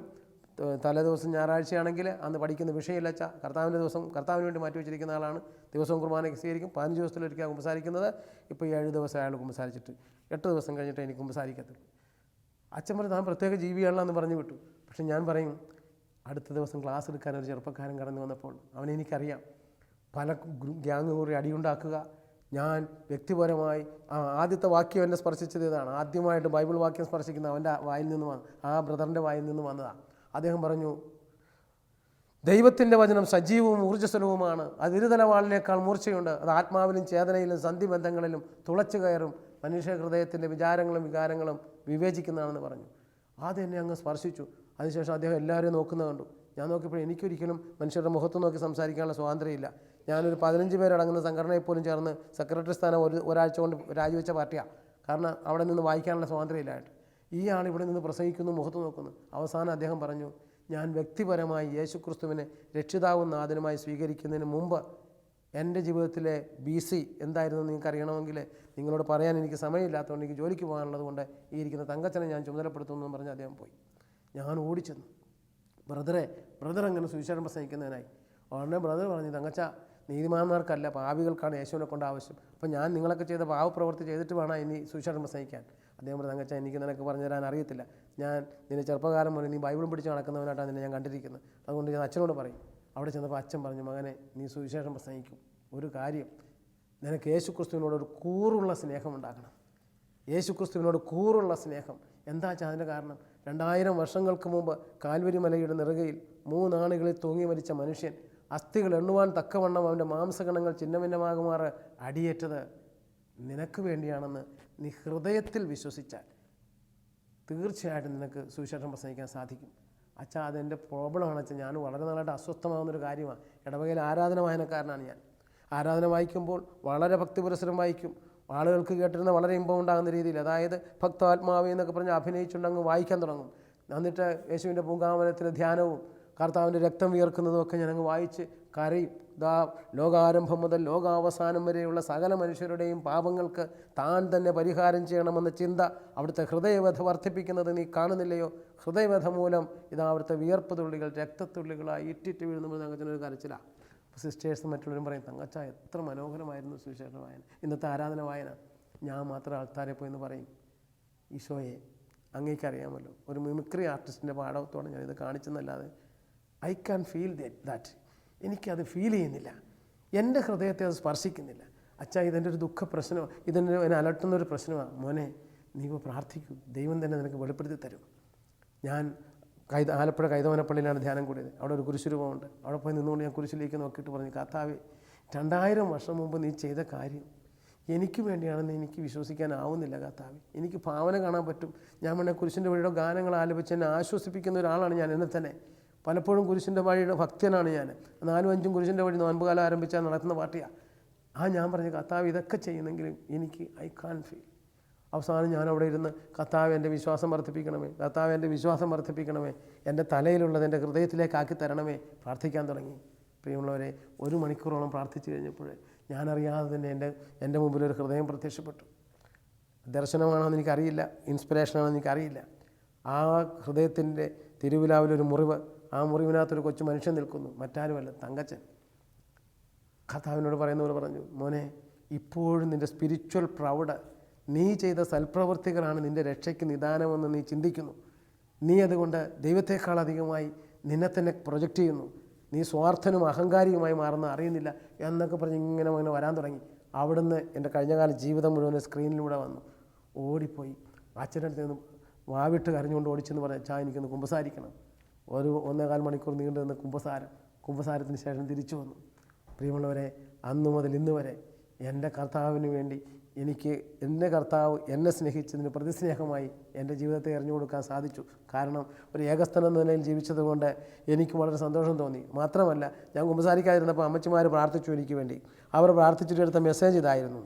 തലേദിവസം ഞായറാഴ്ചയാണെങ്കിൽ അന്ന് പഠിക്കുന്ന വിഷയമില്ല. കർത്താവിൻ്റെ ദിവസം കർത്താവിന് വേണ്ടി മാറ്റി വെച്ചിരിക്കുന്ന ആളാണ്. ദിവസവും കുർബാനയ്ക്ക് സ്വീകരിക്കും. 15 ദിവസത്തിലൊരിക്കലാണ് കുമ്പസാരിക്കുന്നത്. ഇപ്പോൾ 7 ദിവസം അയാൾ കുമ്പസാരിച്ചിട്ട് 8 ദിവസം കഴിഞ്ഞിട്ട് എനിക്ക് കുമ്പസാരിക്കത്തുള്ളൂ. അച്ഛൻ പറഞ്ഞു താൻ പ്രത്യേക ജീവിയാണെന്ന് പറഞ്ഞു വിട്ടു. പക്ഷെ ഞാൻ പറയും, അടുത്ത ദിവസം ക്ലാസ് എടുക്കാൻ ഒരു ചെറുപ്പക്കാരൻ കടന്നു വന്നപ്പോൾ എനിക്കറിയാം പല ഗ്യാങ് കൂടി അടിയുണ്ടാക്കുക. ഞാൻ വ്യക്തിപരമായി ആദ്യത്തെ വാക്യം എന്നെ സ്പർശിച്ചത് ഇതാണ്. ആദ്യമായിട്ട് ബൈബിൾ വാക്യം സ്പർശിക്കുന്ന അവൻ്റെ വായിൽ നിന്ന് ആ ബ്രദറിൻ്റെ വായിൽ നിന്ന് വന്നതാണ്. അദ്ദേഹം പറഞ്ഞു, ദൈവത്തിൻ്റെ വചനം സജീവവും ഊർജ്ജസ്വലവുമാണ്. അത് ഇരുതല വാളിനേക്കാൾ മൂർച്ചയുണ്ട്. അത് ആത്മാവിലും ചേതനയിലും സന്ധിബന്ധങ്ങളിലും തുളച്ചു കയറും. മനുഷ്യ ഹൃദയത്തിൻ്റെ വിചാരങ്ങളും വികാരങ്ങളും വിവേചിക്കുന്നതാണെന്ന് പറഞ്ഞു. ആദ്യം എന്നെ അങ്ങ് സ്പർശിച്ചു. അതിനുശേഷം അദ്ദേഹം എല്ലാവരെയും നോക്കുന്നത് കണ്ടു. ഞാൻ നോക്കിയപ്പോൾ എനിക്കൊരിക്കലും മനുഷ്യരുടെ മുഖത്ത് നോക്കി സംസാരിക്കാനുള്ള സ്വാതന്ത്ര്യമില്ല. ഞാനൊരു 15 പേരടങ്ങുന്ന സംഘടനയിൽ പോലും ചേർന്ന് സെക്രട്ടറി സ്ഥാനം ഒരാഴ്ച കൊണ്ട് രാജിവെച്ച പാർട്ടിയാണ്. കാരണം അവിടെ നിന്ന് വായിക്കാനുള്ള സ്വാതന്ത്ര്യമില്ലായിട്ട്. ഈ ആൾ ഇവിടെ നിന്ന് പ്രസംഗിക്കുന്നു, മുഖത്ത് നോക്കുന്നു. അവസാനം അദ്ദേഹം പറഞ്ഞു, ഞാൻ വ്യക്തിപരമായി യേശുക്രിസ്തുവിനെ രക്ഷിതാവും നാഥനുമായി സ്വീകരിക്കുന്നതിന് മുമ്പ് എൻ്റെ ജീവിതത്തിലെ BC എന്തായിരുന്നു നിങ്ങൾക്ക് അറിയണമെങ്കിൽ നിങ്ങളോട് പറയാൻ എനിക്ക് സമയമില്ലാത്തതുകൊണ്ട് എനിക്ക് ജോലിക്ക് പോകാനുള്ളത് കൊണ്ട് ഈ ഇരിക്കുന്ന തങ്കച്ചനെ ഞാൻ ചുമതലപ്പെടുത്തുന്നു എന്ന് പറഞ്ഞ് അദ്ദേഹം പോയി. ഞാൻ ഓടിച്ചെന്നു, ബ്രദർ അങ്ങനെ സുവിശേഷം പ്രസംഗിക്കുന്നതിനായി. ഉടനെ ബ്രദർ പറഞ്ഞു, തങ്കച്ച, നീതിമാന്മാർക്കല്ല പാപികൾക്കാണ് യേശുവിനെ കൊണ്ട് ആവശ്യം. അപ്പം ഞാൻ നിങ്ങളൊക്കെ ചെയ്ത പാവപ്രവൃത്തി ചെയ്തിട്ട് വേണം ഇനി സുവിശേഷം പ്രസംഗിക്കാൻ. അദ്ദേഹം പറഞ്ഞു, തങ്കച്ച, എനിക്ക് നിനക്ക് പറഞ്ഞു തരാൻ അറിയത്തില്ല. ഞാൻ നിന്നെ ചെറുപ്പകാലം മുതൽ നീ ബൈബിളും പിടിച്ച് നടക്കുന്നവനായിട്ടാണ് നിന്നെ ഞാൻ കണ്ടിരിക്കുന്നത്. അതുകൊണ്ട് ഞാൻ അച്ഛനോട് പറയും. അവിടെ ചെന്നപ്പോൾ അച്ഛൻ പറഞ്ഞു, മകനെ, നീ സുവിശേഷം പ്രസംഗിക്കും. ഒരു കാര്യം, നിനക്ക് യേശുക്രിസ്തുവിനോട് ഒരു കൂറുള്ള സ്നേഹം ഉണ്ടാക്കണം. യേശുക്രിസ്തുവിനോട് കൂറുള്ള സ്നേഹം. എന്താ വെച്ചാൽ അതിൻ്റെ കാരണം, 2000 വർഷങ്ങൾക്ക് മുമ്പ് കാൽവരി മലയുടെ നെറുകയിൽ 3 ആണികളിൽ തൂങ്ങി മരിച്ച മനുഷ്യൻ അസ്ഥികൾ എണ്ണുവാൻ തക്കവണ്ണം അവൻ്റെ മാംസകണങ്ങൾ ചിഹ്നഭിന്നമാകുമാറ് അടിയേറ്റത് നിനക്ക് വേണ്ടിയാണെന്ന് നീ ഹൃദയത്തിൽ വിശ്വസിച്ചാൽ തീർച്ചയായിട്ടും നിനക്ക് സുവിശേഷം പ്രസംഗിക്കാൻ സാധിക്കും. അച്ഛാ, അതെൻ്റെ പ്രോബ്ലമാണ് അച്ഛൻ. ഞാൻ വളരെ നാളായിട്ട് അസ്വസ്ഥമാകുന്നൊരു കാര്യമാണ്. ഇടവകയിൽ ആരാധന വായനക്കാരനാണ് ഞാൻ. ആരാധന വായിക്കുമ്പോൾ വളരെ ഭക്തിപുരസരം വായിക്കും. ആളുകൾക്ക് കേട്ടിരുന്ന വളരെ ഇമ്പം ഉണ്ടാകുന്ന രീതിയിൽ, അതായത് ഭക്താത്മാവ് എന്നൊക്കെ പറഞ്ഞ് അഭിനയിച്ചുകൊണ്ടങ്ങ് വായിക്കാൻ തുടങ്ങും. എന്നിട്ട് യേശുവിൻ്റെ പൂങ്കാവനത്തിലെ ധ്യാനവും കർത്താവിൻ്റെ രക്തം വിയർക്കുന്നതും ഒക്കെ ഞാനങ്ങ് വായിച്ച് കരയും. ലോകാരംഭം മുതൽ ലോകാവസാനം വരെയുള്ള സകല മനുഷ്യരുടെയും പാപങ്ങൾക്ക് താൻ തന്നെ പരിഹാരം ചെയ്യണമെന്ന ചിന്ത അവിടുത്തെ ഹൃദയവ്യഥ വർദ്ധിപ്പിക്കുന്നത് നീ കാണുന്നില്ലയോ? ഹൃദയവ്യഥ മൂലം അവിടുത്തെ വിയർപ്പ് തുള്ളികൾ രക്തത്തുള്ളികളായി ഇറ്റിറ്റ് വീഴുമ്പോൾ തങ്കച്ചനൊരു കരച്ചിലാണ്. സിസ്റ്റേഴ്സും മറ്റുള്ളവരും പറയും, തങ്കച്ച എത്ര മനോഹരമായിരുന്നു സുവിശേഷ വായന, ഇന്നത്തെ ആരാധന വായന. ഞാൻ മാത്രം ആൾക്കാരെ പോയെന്ന് പറയും, ഈശോയെ അങ്ങേക്കറിയാമല്ലോ, ഒരു മിമിക്രി ആർട്ടിസ്റ്റിൻ്റെ പാഠത്തോടെ ഞാനിത് കാണിച്ചെന്നല്ലാതെ ഐ ക്യാൻ ഫീൽ ദാറ്റ്. എനിക്കത് ഫീൽ ചെയ്യുന്നില്ല, എൻ്റെ ഹൃദയത്തെ അത് സ്പർശിക്കുന്നില്ല. അച്ഛാ, ഇതെൻ്റെ ഒരു ദുഃഖ പ്രശ്നമാണ്, എന്നെ അലട്ടുന്നൊരു പ്രശ്നമാണ്. മോനെ, നീ ഇപ്പോൾ പ്രാർത്ഥിക്കൂ, ദൈവം തന്നെ നിനക്ക് വെളിപ്പെടുത്തി തരും. ഞാൻ ആലപ്പുഴ കൈതവനപ്പള്ളിയിലാണ് ധ്യാനം കൂടിയത്. അവിടെ ഒരു കുരിശുരൂപമുണ്ട്. അവിടെ പോയി നിന്നുകൊണ്ട് ഞാൻ കുരിശിലേക്ക് നോക്കിയിട്ട് പറഞ്ഞു, കർത്താവേ, 2000 വർഷം മുമ്പ് നീ ചെയ്ത കാര്യം എനിക്ക് വേണ്ടിയാണെന്ന് എനിക്ക് വിശ്വസിക്കാനാവുന്നില്ല കർത്താവേ. എനിക്ക് ഭാവന കാണാൻ പറ്റും. ഞാൻ വേണേൽ കുരിശിൻ്റെ വഴിയുടെ ഗാനങ്ങൾ ആലപിച്ച് എന്നെ ആശ്വസിപ്പിക്കുന്ന ഒരാളാണ് ഞാൻ. എന്നെ തന്നെ പലപ്പോഴും കുരിശിൻ്റെ വഴിയുടെ ഭക്തനാണ് ഞാൻ. 4-5 കുരിശിൻ്റെ വഴി നോൻപുകാലം ആരംഭിച്ചാൽ നടത്തുന്ന പാർട്ടിയാണ്. ഞാൻ പറഞ്ഞു, കർത്താവ് ഇതൊക്കെ ചെയ്യുന്നെങ്കിലും എനിക്ക് ഐ കാൻ ഫീൽ. അവസാനം ഞാൻ അവിടെ ഇരുന്ന്, കർത്താവ് എൻ്റെ വിശ്വാസം വർദ്ധിപ്പിക്കണമേ, കർത്താവ് എൻ്റെ വിശ്വാസം വർദ്ധിപ്പിക്കണമേ, എൻ്റെ തലയിലുള്ളത് എൻ്റെ ഹൃദയത്തിലേക്ക് ആക്കി തരണമേ, പ്രാർത്ഥിക്കാൻ തുടങ്ങി. പ്രിയമുള്ളവരെ, 1 മണിക്കൂറോളം പ്രാർത്ഥിച്ചു കഴിഞ്ഞപ്പോൾ ഞാനറിയാതെ തന്നെ എൻ്റെ മുമ്പിൽ ഒരു ഹൃദയം പ്രത്യക്ഷപ്പെട്ടു. ദർശനമാണെന്ന് എനിക്കറിയില്ല, ഇൻസ്പിറേഷനാണെന്ന് എനിക്കറിയില്ല. ആ ഹൃദയത്തിൻ്റെ തിരുവിലാവിലൊരു മുറിവ്, ആ മുറിവിനകത്തൊരു കൊച്ചു മനുഷ്യൻ നിൽക്കുന്നു, മറ്റാരുമല്ല, തങ്കച്ചൻ. കർത്താവിനോട് പറയുന്നവർ പറഞ്ഞു, മോനെ, ഇപ്പോഴും നിൻ്റെ സ്പിരിച്വൽ പ്രൗഡ്, നീ ചെയ്ത സൽപ്രവൃത്തികളാണ് നിൻ്റെ രക്ഷയ്ക്ക് നിദാനമെന്ന് നീ ചിന്തിക്കുന്നു. നീ അതുകൊണ്ട് ദൈവത്തെക്കാൾ അധികമായി നിന്നെ തന്നെ പ്രൊജക്റ്റ് ചെയ്യുന്നു. നീ സ്വാർത്ഥനും അഹങ്കാരിയുമായി മാറുന്ന അറിയുന്നില്ല എന്നൊക്കെ പറഞ്ഞ് ഇങ്ങനെ വരാൻ തുടങ്ങി. അവിടുന്ന് എൻ്റെ കഴിഞ്ഞകാല ജീവിതം മുഴുവൻ സ്ക്രീനിലൂടെ വന്നു. ഓടിപ്പോയി അച്ഛൻ്റെ അടുത്ത് നിന്ന് വാവിട്ട് കരഞ്ഞുകൊണ്ട് ഓടിച്ചെന്ന് പറഞ്ഞാൽ, അച്ഛാ, എനിക്കൊന്ന് കുമ്പസാരിക്കണം. 1.25 മണിക്കൂർ നീണ്ടു നിന്ന് കുമ്പസാരത്തിന് ശേഷം തിരിച്ചു വന്നു. പ്രിയമുള്ളവരെ, അന്നു മുതൽ ഇന്ന് വരെ എൻ്റെ കർത്താവിന് വേണ്ടി എനിക്ക് എൻ്റെ കർത്താവ് എന്നെ സ്നേഹിച്ചതിന് പ്രതിസ്നേഹമായി എൻ്റെ ജീവിതത്തെ എറിഞ്ഞു കൊടുക്കാൻ സാധിച്ചു. കാരണം ഒരു ഏകസ്ഥനം എന്ന നിലയിൽ ജീവിച്ചതുകൊണ്ട് എനിക്ക് വളരെ സന്തോഷം തോന്നി. മാത്രമല്ല, ഞാൻ കുമ്പസാരിക്കാതിരുന്നപ്പോൾ അമ്മച്ചിമാർ പ്രാർത്ഥിച്ചു എനിക്ക് വേണ്ടി. അവർ പ്രാർത്ഥിച്ചിട്ട് എടുത്ത മെസ്സേജ് ഇതായിരുന്നു.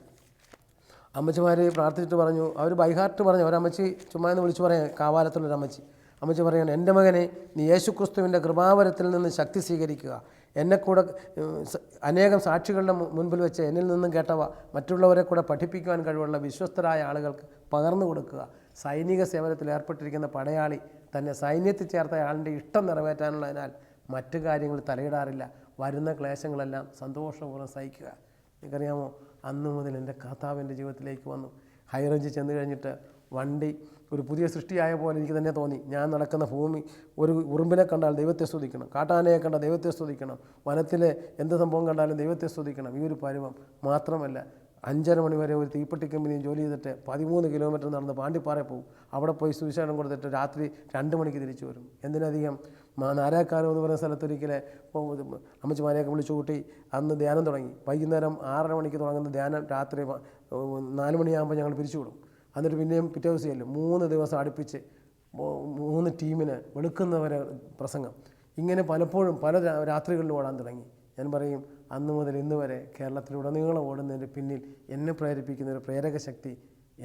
അമ്മച്ചിമാർ പ്രാർത്ഥിച്ചിട്ട് പറഞ്ഞു, അവർ ബൈഹാർട്ട് പറഞ്ഞു, ഒരമ്മച്ചി ചുമ്മാ എന്ന് വിളിച്ചു പറയാം, കാവാലത്തുള്ളൊരമ്മച്ചി. അമ്മച്ചി പറയാണ്, എൻ്റെ മകനെ, നീ യേശുക്രിസ്തുവിൻ്റെ കൃപാവരത്തിൽ നിന്ന് ശക്തി സ്വീകരിക്കുക. എന്നെ കൂടെ അനേകം സാക്ഷികളുടെ മുൻപിൽ വെച്ച് എന്നിൽ നിന്നും കേട്ടവ മറ്റുള്ളവരെ കൂടെ പഠിപ്പിക്കുവാൻ കഴിവുള്ള വിശ്വസ്തരായ ആളുകൾക്ക് പകർന്നു കൊടുക്കുക. സൈനിക സേവനത്തിൽ ഏർപ്പെട്ടിരിക്കുന്ന പടയാളി തന്നെ സൈന്യത്തിൽ ചേർത്ത ആളിൻ്റെ ഇഷ്ടം നിറവേറ്റാനുള്ളതിനാൽ മറ്റു കാര്യങ്ങൾ തലയിടാറില്ല. വരുന്ന ക്ലേശങ്ങളെല്ലാം സന്തോഷപൂർവ്വം സഹിക്കുക. നിങ്ങൾക്കറിയാമോ, അന്നു മുതൽ എൻ്റെ കർത്താവിൻ്റെ ജീവിതത്തിലേക്ക് വന്നു. ഹൈറേഞ്ച് ചെന്ന് കഴിഞ്ഞിട്ട് വണ്ടി ഒരു പുതിയ സൃഷ്ടിയായ പോലെ എനിക്ക് തന്നെ തോന്നി. ഞാൻ നടക്കുന്ന ഭൂമി, ഒരു ഉറുമ്പിനെ കണ്ടാൽ ദൈവത്തെ സ്തുതിക്കണം, കാട്ടാനയെ കണ്ടാൽ ദൈവത്തെ സ്തുതിക്കണം, വനത്തിലെ എന്ത് സംഭവം കണ്ടാലും ദൈവത്തെ സ്തുതിക്കണം. ഈ ഒരു പരുവം മാത്രമല്ല, 5:30 മണി വരെ ഒരു തീപ്പെട്ടി കമ്പനിയിൽ ജോലി ചെയ്തിട്ട് 13 കിലോമീറ്റർ നടന്ന് പാണ്ടിപ്പാറ പോകും. അവിടെ പോയി സുവിശേഷം കൊടുത്തിട്ട് രാത്രി 2 മണിക്ക് തിരിച്ചു വരും. എന്തിനധികം നാരാക്കാലം എന്ന് പറയുന്ന സ്ഥലത്തൊരിക്കലെ അമ്മച്ചിമാരെയൊക്കെ വിളിച്ചു കൂട്ടി അന്ന് ധ്യാനം തുടങ്ങി. വൈകുന്നേരം 6:30 മണിക്ക് തുടങ്ങുന്ന ധ്യാനം രാത്രി 4 മണിയാകുമ്പോൾ ഞങ്ങൾ പിരിച്ചു വിടും. എന്നിട്ട് പിന്നെയും പിറ്റേ ദിവസം ചെല്ലും. 3 ദിവസം അടുപ്പിച്ച് 3 ടീമിന് വെളുക്കുന്നവരെ പ്രസംഗം. ഇങ്ങനെ പലപ്പോഴും പല രാത്രികളിലും ഓടാൻ തുടങ്ങി. ഞാൻ പറയും, അന്ന് മുതൽ ഇന്ന് വരെ കേരളത്തിലുടനീളം ഓടുന്നതിൻ്റെ പിന്നിൽ എന്നെ പ്രേരിപ്പിക്കുന്ന ഒരു പ്രേരക ശക്തി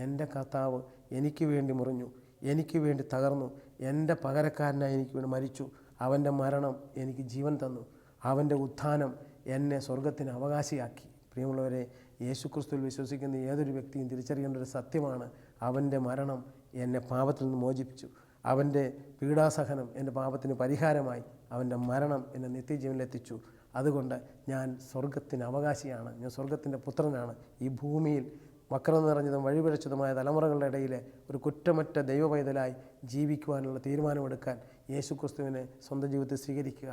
എൻ്റെ കർത്താവ് എനിക്ക് വേണ്ടി മുറിഞ്ഞു, എനിക്ക് വേണ്ടി തകർന്നു, എൻ്റെ പകരക്കാരനായി എനിക്ക് വേണ്ടി മരിച്ചു. അവൻ്റെ മരണം എനിക്ക് ജീവൻ തന്നു. അവൻ്റെ ഉത്ഥാനം എന്നെ സ്വർഗത്തിന് അവകാശിയാക്കി. പ്രിയമുള്ളവരെ, യേശുക്രിസ്തുവിൽ വിശ്വസിക്കുന്ന ഏതൊരു വ്യക്തിയും തിരിച്ചറിയേണ്ട ഒരു സത്യമാണ്, അവൻ്റെ മരണം എന്നെ പാപത്തിൽ നിന്ന് മോചിപ്പിച്ചു. അവൻ്റെ പീഡാസഹനം എൻ്റെ പാപത്തിന് പരിഹാരമായി. അവൻ്റെ മരണം എന്നെ നിത്യജീവനിലെത്തിച്ചു. അതുകൊണ്ട് ഞാൻ സ്വർഗത്തിന് അവകാശിയാണ്, ഞാൻ സ്വർഗത്തിൻ്റെ പുത്രനാണ്. ഈ ഭൂമിയിൽ വക്രം നിറഞ്ഞതും വഴിപിഴച്ചതുമായ തലമുറകളുടെ ഇടയിലെ ഒരു കുറ്റമറ്റ ദൈവപൈതലായി ജീവിക്കുവാനുള്ള തീരുമാനമെടുക്കാൻ യേശുക്രിസ്തുവിനെ സ്വന്തം ജീവിതത്തിൽ സ്വീകരിക്കുക.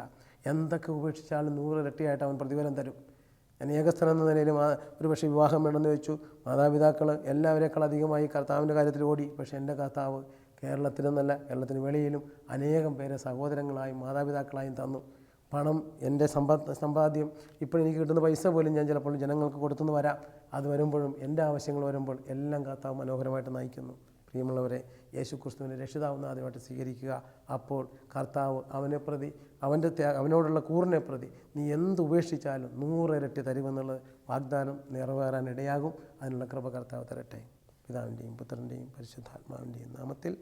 എന്തൊക്കെ ഉപേക്ഷിച്ചാലും 100 ഇരട്ടിയായിട്ട് അവൻ പ്രതിഫലം തരും. ഞാൻ ഏകസ്ഥനം എന്ന നിലയിൽ ഒരു പക്ഷേ വിവാഹം വേണമെന്ന് വെച്ചു. മാതാപിതാക്കൾ എല്ലാവരേക്കാൾ അധികമായി കർത്താവിൻ്റെ കാര്യത്തിൽ ഓടി. പക്ഷേ എൻ്റെ കർത്താവ് കേരളത്തിലെന്നല്ല, കേരളത്തിന് വെളിയിലും അനേകം പേരെ സഹോദരങ്ങളായും മാതാപിതാക്കളായും തന്നു. പണം, എൻ്റെ സമ്പാദ്യം, ഇപ്പോഴെനിക്ക് കിട്ടുന്ന പൈസ പോലും ഞാൻ ചിലപ്പോൾ ജനങ്ങൾക്ക് കൊടുത്തുനിന്ന് വരാം. അത് വരുമ്പോഴും എൻ്റെ ആവശ്യങ്ങൾ വരുമ്പോൾ എല്ലാം കർത്താവ് മനോഹരമായിട്ട് നയിക്കുന്നു. പ്രിയമുള്ളവരെ, യേശുക്രിസ്തുവിനെ രക്ഷിതാവെന്ന് ആദ്യമായിട്ട് സ്വീകരിക്കുക. അപ്പോൾ കർത്താവ് അവനെ പ്രതി, അവനോടുള്ള കൂറിനെ പ്രതി നീ എന്ത് ഉപേക്ഷിച്ചാലും 100 ഇരട്ടി തരുമെന്നുള്ള വാഗ്ദാനം നിറവേറാൻ ഇടയാകും. അതിനുള്ള കൃപ കർത്താവ് തരട്ടെ. പിതാവിൻ്റെയും പുത്രൻ്റെയും പരിശുദ്ധാത്മാവിൻ്റെയും നാമത്തിൽ.